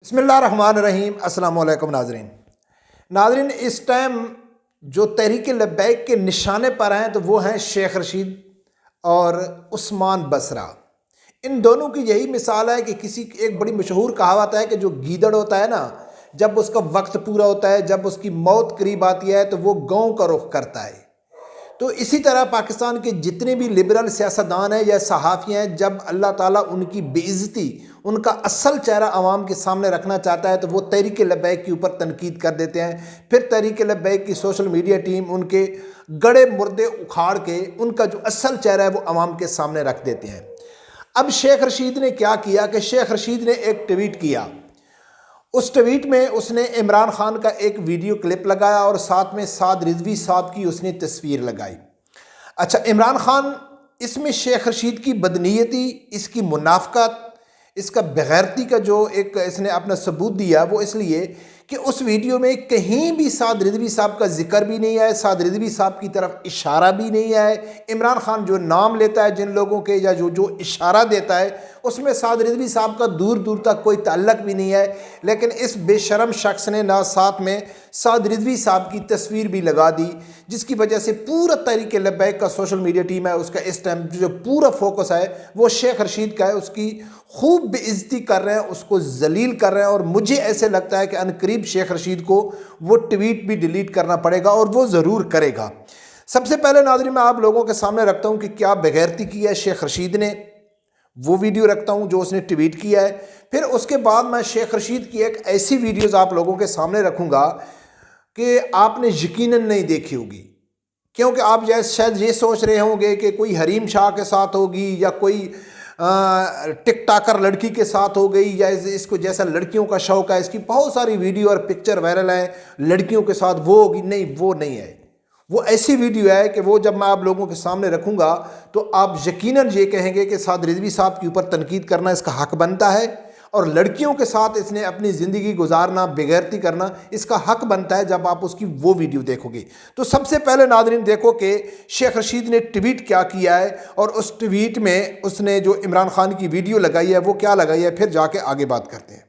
बिस्मिल्लाहिर्रहमानिर्रहीम। अस्सलाम वालेकुम नाज़रीन, इस टाइम जो तहरीक लब्बैक के निशाने पर हैं तो वो हैं शेख रशीद और उस्मान बसरा। इन दोनों की यही मिसाल है कि किसी एक बड़ी मशहूर कहावत है कि जो गीदड़ होता है ना, जब उसका वक्त पूरा होता है, जब उसकी मौत करीब आती है तो वो गाँव का रुख करता है। तो इसी तरह पाकिस्तान के जितने भी लिबरल सियासतदान हैं या सहाफ़ी हैं, जब अल्लाह ताला उनकी बेइज्जती, उनका असल चेहरा आवाम के सामने रखना चाहता है तो वो तहरीक लब्बैक के ऊपर तनकीद कर देते हैं। फिर तहरीक लब्बैक की सोशल मीडिया टीम उनके गड़े मुर्दे उखाड़ के उनका जो असल चेहरा है वो आवाम के सामने रख देते हैं। अब शेख रशीद ने क्या किया कि शेख रशीद ने एक ट्वीट किया। उस ट्वीट में उसने इमरान खान का एक वीडियो क्लिप लगाया और साथ में साद रिजवी साहब की उसने तस्वीर लगाई। अच्छा, इमरान खान इसमें शेख रशीद की बदनीयती, इसकी मुनाफकत, इसका बेगैरती का जो एक इसने अपना सबूत दिया वो इसलिए कि उस वीडियो में कहीं भी साद रिजवी साहब का जिक्र भी नहीं है, साद रिजवी साहब की तरफ इशारा भी नहीं है। इमरान खान जो नाम लेता है जिन लोगों के या जो इशारा देता है उसमें साद रिजवी साहब का दूर दूर तक कोई ताल्लुक भी नहीं है। लेकिन इस बेशरम शख्स ने ना साथ में साद रिजवी साहब की तस्वीर भी लगा दी, जिसकी वजह से पूरा तहरीक लब्बैक का सोशल मीडिया टीम है उसका इस टाइम जो पूरा फोकस है वो शेख रशीद का है। उसकी खूब बेइज्जती कर रहे हैं, उसको जलील कर रहे हैं और मुझे ऐसे लगता है कि अनकरीब शेख रशीद को वो ट्वीट भी डिलीट करना पड़ेगा और वो ज़रूर करेगा। सबसे पहले नाज़रीन मैं आप लोगों के सामने रखता हूँ कि क्या बेगैरती की है शेख रशीद ने, वो वीडियो रखता हूँ जो उसने ट्वीट किया है। फिर उसके बाद मैं शेख रशीद की एक ऐसी वीडियोज़ आप लोगों के सामने रखूँगा कि आपने यकीनन नहीं देखी होगी, क्योंकि आप शायद ये सोच रहे होंगे कि कोई हरीम शाह के साथ होगी या कोई टिकटॉकर लड़की के साथ हो गई या इसको जैसा लड़कियों का शौक है, इसकी बहुत सारी वीडियो और पिक्चर वायरल हैं लड़कियों के साथ, वो होगी। नहीं, वो नहीं है। वो ऐसी वीडियो है कि वो जब मैं आप लोगों के सामने रखूँगा तो आप यकीनन ये कहेंगे कि साद रिजवी साहब के ऊपर तनकीद करना इसका हक बनता है और लड़कियों के साथ इसने अपनी ज़िंदगी गुजारना, बेगैरती करना इसका हक बनता है जब आप उसकी वो वीडियो देखोगे। तो सबसे पहले नाज़रीन देखो कि शेख रशीद ने ट्वीट क्या किया है और उस ट्वीट में उसने जो इमरान खान की वीडियो लगाई है वो क्या लगाई है, फिर जाके आगे बात करते हैं।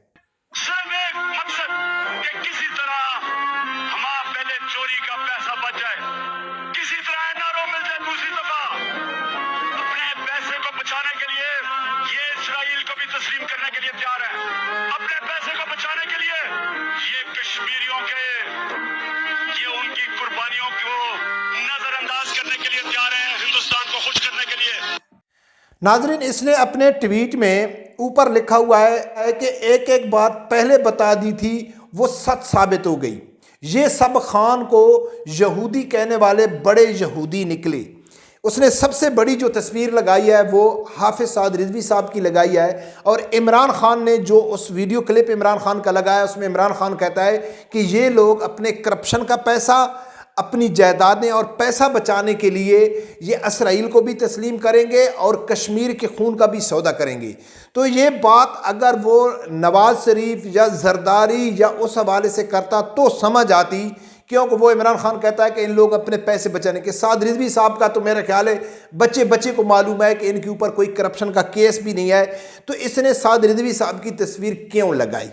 नाजरीन इसने अपने ट्वीट में ऊपर लिखा हुआ है कि एक एक बात पहले बता दी थी वो सच साबित हो गई। ये सब खान को यहूदी कहने वाले बड़े यहूदी निकले। उसने सबसे बड़ी जो तस्वीर लगाई है वो हाफिज साद रिजवी साहब की लगाई है और इमरान खान ने जो उस वीडियो क्लिप इमरान खान का लगाया उसमें इमरान खान कहता है कि ये लोग अपने करप्शन का पैसा, अपनी जायदादें और पैसा बचाने के लिए ये इसराइल को भी तस्लीम करेंगे और कश्मीर के खून का भी सौदा करेंगे। तो ये बात अगर वो नवाज शरीफ या जरदारी या उस हवाले से करता तो समझ आती, क्योंकि वो इमरान खान कहता है कि इन लोग अपने पैसे बचाने के। साद रिजवी साहब का तो मेरा ख्याल है बच्चे बच्चे को मालूम है कि इनके ऊपर कोई करप्शन का केस भी नहीं है, तो इसने साद रिजवी साहब की तस्वीर क्यों लगाई?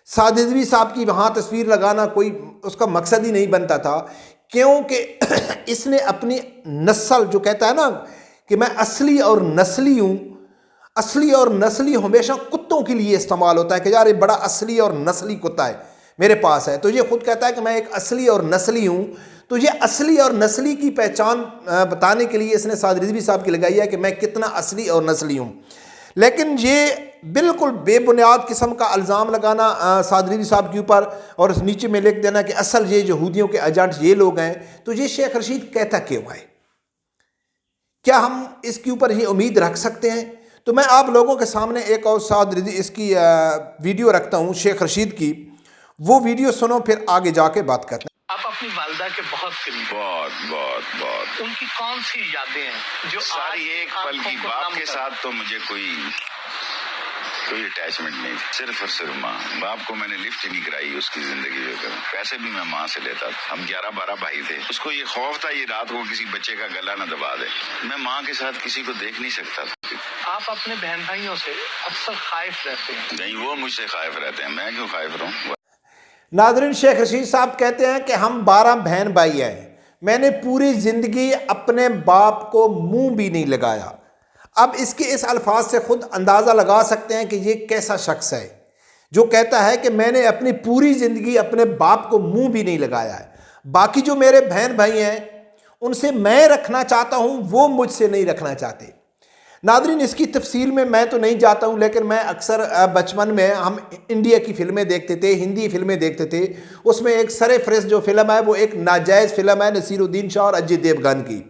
साद रिजवी साहब की वहाँ तस्वीर लगाना कोई उसका मकसद ही नहीं बनता था, क्योंकि इसने अपनी नस्ल जो कहता है ना कि मैं असली और नस्ली हूँ, असली और नस्ली हमेशा कुत्तों के लिए इस्तेमाल होता है कि यार ये बड़ा असली और नस्ली कुत्ता है मेरे पास है, तो ये खुद कहता है कि मैं एक असली और नस्ली हूँ। तो ये असली और नस्ली की पहचान बताने के लिए इसने साद रिजवी साहब की लगाई है कि मैं कितना असली और नस्ली हूँ। लेकिन ये बिल्कुल बेबुनियाद किस्म का इल्ज़ाम लगाना साद रिजवी साहब के ऊपर और नीचे में लिख देना कि असल ये यहूदियों के एजेंट ये लोग हैं, तो ये शेख रशीद कहता क्यों है? क्या हम इसके ऊपर ये उम्मीद रख सकते हैं? तो मैं आप लोगों के सामने एक और साद रिजवी इसकी वीडियो रखता हूँ शेख रशीद की, वो वीडियो सुनो फिर आगे जाके बात करते हैं। आप अपनी वालिदा के बहुत करीब, बहुत उनकी कौन सी यादें हैं जो सारी एक पल की? बाप के साथ तो मुझे कोई अटैचमेंट नहीं, सिर्फ और सिर्फ माँ। बाप को मैंने लिफ्ट ही नहीं कराई उसकी जिंदगी में, पैसे भी मैं माँ से लेता था। हम 11-12 भाई थे, उसको ये खौफ था ये रात को किसी बच्चे का गला ना दबा दे। मैं माँ के साथ किसी को देख नहीं सकता था। आप अपने बहन भाइयों से अक्सर खाइफ रहते हैं। नहीं, वो मुझसे खाइफ रहते हैं, मैं क्यों खाइफ रहूं। नाज़रीन, शेख रशीद साहब कहते हैं कि हम 12 बहन भाई हैं, मैंने पूरी ज़िंदगी अपने बाप को मुंह भी नहीं लगाया। अब इसके इस अल्फाज से खुद अंदाज़ा लगा सकते हैं कि ये कैसा शख्स है जो कहता है कि मैंने अपनी पूरी ज़िंदगी अपने बाप को मुंह भी नहीं लगाया है। बाकी जो मेरे बहन भाई हैं उनसे मैं रखना चाहता हूं, वो मुझसे नहीं रखना चाहते। नादरीन, इसकी तफसील में मैं तो नहीं जाता हूं, लेकिन मैं अक्सर बचपन में हम इंडिया की फ़िल्में देखते थे, हिंदी फ़िल्में देखते थे। उसमें एक सरफरोश जो फ़िल्म है वो एक नाजायज़ फ़िल्म है नसीरुद्दीन शाह और अजय देवगन की।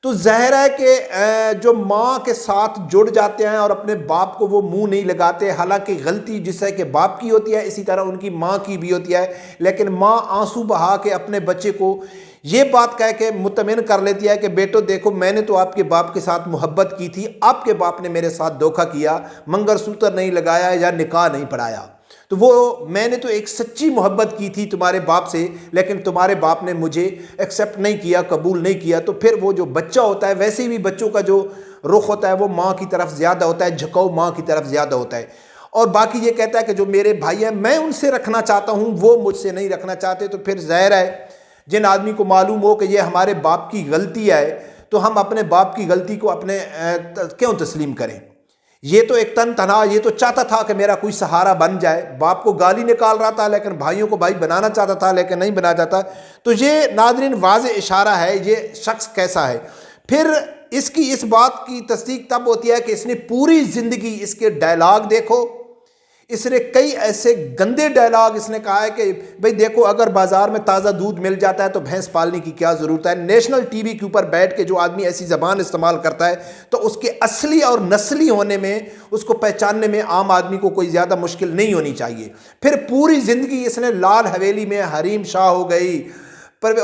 तो ज़ाहिर है कि जो माँ के साथ जुड़ जाते हैं और अपने बाप को वो मुंह नहीं लगाते, हालांकि गलती जिससे कि बाप की होती है इसी तरह उनकी माँ की भी होती है, लेकिन माँ आंसू बहा के अपने बच्चे को ये बात कह के मुतमिन कर लेती है कि बेटो देखो, मैंने तो आपके बाप के साथ मोहब्बत की थी, आपके बाप ने मेरे साथ धोखा किया, मंगलसूत्र नहीं लगाया या निकाह नहीं पढ़ाया, तो वो मैंने तो एक सच्ची मोहब्बत की थी तुम्हारे बाप से, लेकिन तुम्हारे बाप ने मुझे एक्सेप्ट नहीं किया, कबूल नहीं किया। तो फिर वो जो बच्चा होता है, वैसे भी बच्चों का जो रुख होता है वो माँ की तरफ ज़्यादा होता है, झुकाव माँ की तरफ ज़्यादा होता है। और बाकी ये कहता है कि जो मेरे भाई हैं मैं उनसे रखना चाहता हूँ, वो मुझसे नहीं रखना चाहते। तो फिर ज़ाहिर है जिन आदमी को मालूम हो कि ये हमारे बाप की गलती है, तो हम अपने बाप की गलती को अपने क्यों तस्लीम करें। ये तो एक तना, ये तो चाहता था कि मेरा कोई सहारा बन जाए, बाप को गाली निकाल रहा था लेकिन भाइयों को भाई बनाना चाहता था, लेकिन नहीं बना जाता। तो ये नाज़रीन वाज़े इशारा है ये शख्स कैसा है। फिर इसकी इस बात की तस्दीक तब होती है कि इसने पूरी ज़िंदगी, इसके डायलॉग देखो, इसने कई ऐसे गंदे डायलॉग इसने कहा है कि भाई देखो, अगर बाज़ार में ताज़ा दूध मिल जाता है तो भैंस पालने की क्या ज़रूरत है। नेशनल टीवी के ऊपर बैठ के जो आदमी ऐसी ज़बान इस्तेमाल करता है तो उसके असली और नस्ली होने में, उसको पहचानने में आम आदमी को कोई ज़्यादा मुश्किल नहीं होनी चाहिए। फिर पूरी ज़िंदगी इसने लाल हवेली में हरीम शाह हो गई, पर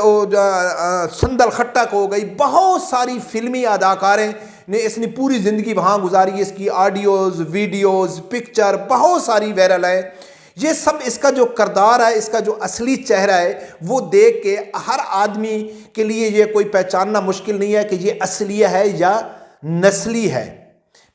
संदल खट्टक हो गई, बहुत सारी फिल्मी अदाकारें ने इसने पूरी ज़िंदगी वहाँ गुजारी। इसकी ऑडियोज़, वीडियोज़, पिक्चर बहुत सारी वायरल है। ये सब इसका जो किरदार है, इसका जो असली चेहरा है, वो देख के हर आदमी के लिए ये कोई पहचानना मुश्किल नहीं है कि ये असली है या नस्ली है।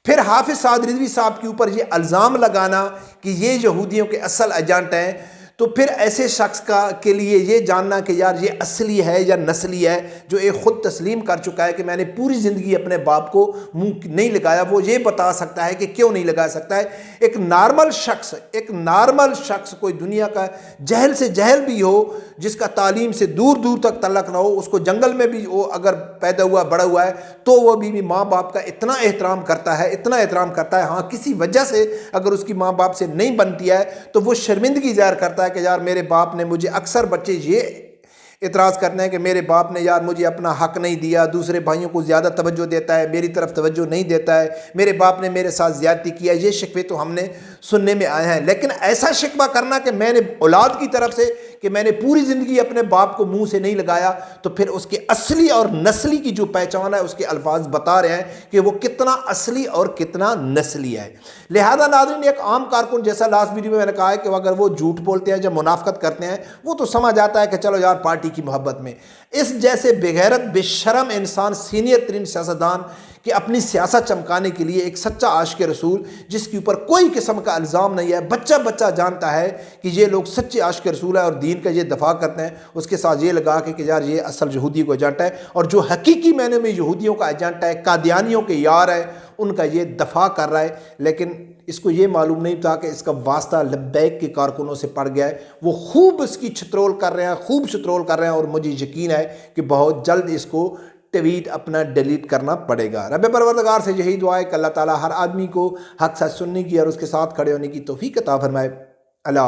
फिर हाफिज़ साद रिजवी साहब के ऊपर ये इल्ज़ाम लगाना कि ये यहूदियों के असल एजेंट हैं, तो फिर ऐसे शख्स के लिए ये जानना कि यार ये असली है या नस्ली है, जो एक ख़ुद तस्लीम कर चुका है कि मैंने पूरी ज़िंदगी अपने बाप को मुंह नहीं लगाया, वो ये बता सकता है कि क्यों नहीं लगा सकता है। एक नॉर्मल शख्स कोई दुनिया का जहल से जहल भी हो, जिसका तालीम से दूर दूर तक तल्लक ना हो, उसको जंगल में भी वो अगर पैदा हुआ बड़ा हुआ है तो वो भी माँ बाप का इतना एहतराम करता है, हाँ किसी वजह से अगर उसकी माँ बाप से नहीं बनती है तो वो शर्मिंदगी ज़ाहिर करता है कि यार मेरे बाप ने मुझे, अक्सर बच्चे ये इतराज़ करते हैं कि मेरे बाप ने यार मुझे अपना हक नहीं दिया, दूसरे भाइयों को ज़्यादा तवज्जो देता है, मेरी तरफ तवज्जो नहीं देता है, मेरे बाप ने मेरे साथ ज़्यादती किया। ये शिकवे तो हमने सुनने में आए हैं, लेकिन ऐसा शिकवा करना कि मैंने औलाद की तरफ से कि मैंने पूरी ज़िंदगी अपने बाप को मुंह से नहीं लगाया, तो फिर उसके असली और नस्ली की जो पहचान है उसके अल्फाज बता रहे हैं कि वो कितना असली और कितना नस्ली है। लिहाजा नाज़रीन, एक आम कारकुन, जैसा लास्ट वीडियो में मैंने कहा है कि अगर वो झूठ बोलते हैं, जब मुनाफकत करते हैं, वो तो समझ आता है कि चलो यार पार्टी की मोहब्बत में। इस जैसे बेगैरत बेशरम इंसान, सीनियर तरीन सियासतदान कि अपनी सियासत चमकाने के लिए एक सच्चा आशिक रसूल, जिसके ऊपर कोई किस्म का इल्ज़ाम नहीं है, बच्चा बच्चा जानता है कि ये लोग सच्चे आशिक रसूल है और दीन का ये दफा करते हैं, उसके साथ ये लगा कि यार ये असल यहूदी को एजेंट है, और जो हकीकी मैंने में यहूदियों का एजेंट है, कादियानियों के यार है, उनका ये दफा कर रहा है। लेकिन इसको ये मालूम नहीं था कि इसका वास्ता लब्बैक के कारकुनों से पड़ गया है। वो खूब इसकी छित्रोल कर रहे हैं, और मुझे यकीन है कि बहुत जल्द इसको ट्वीट अपना डिलीट करना पड़ेगा। रब परवरदिगार से यही दुआ है कि अल्लाह ताला हर आदमी को हक सच सुनने की और उसके साथ खड़े होने की तौफीक अता फरमाए। अल्लाह।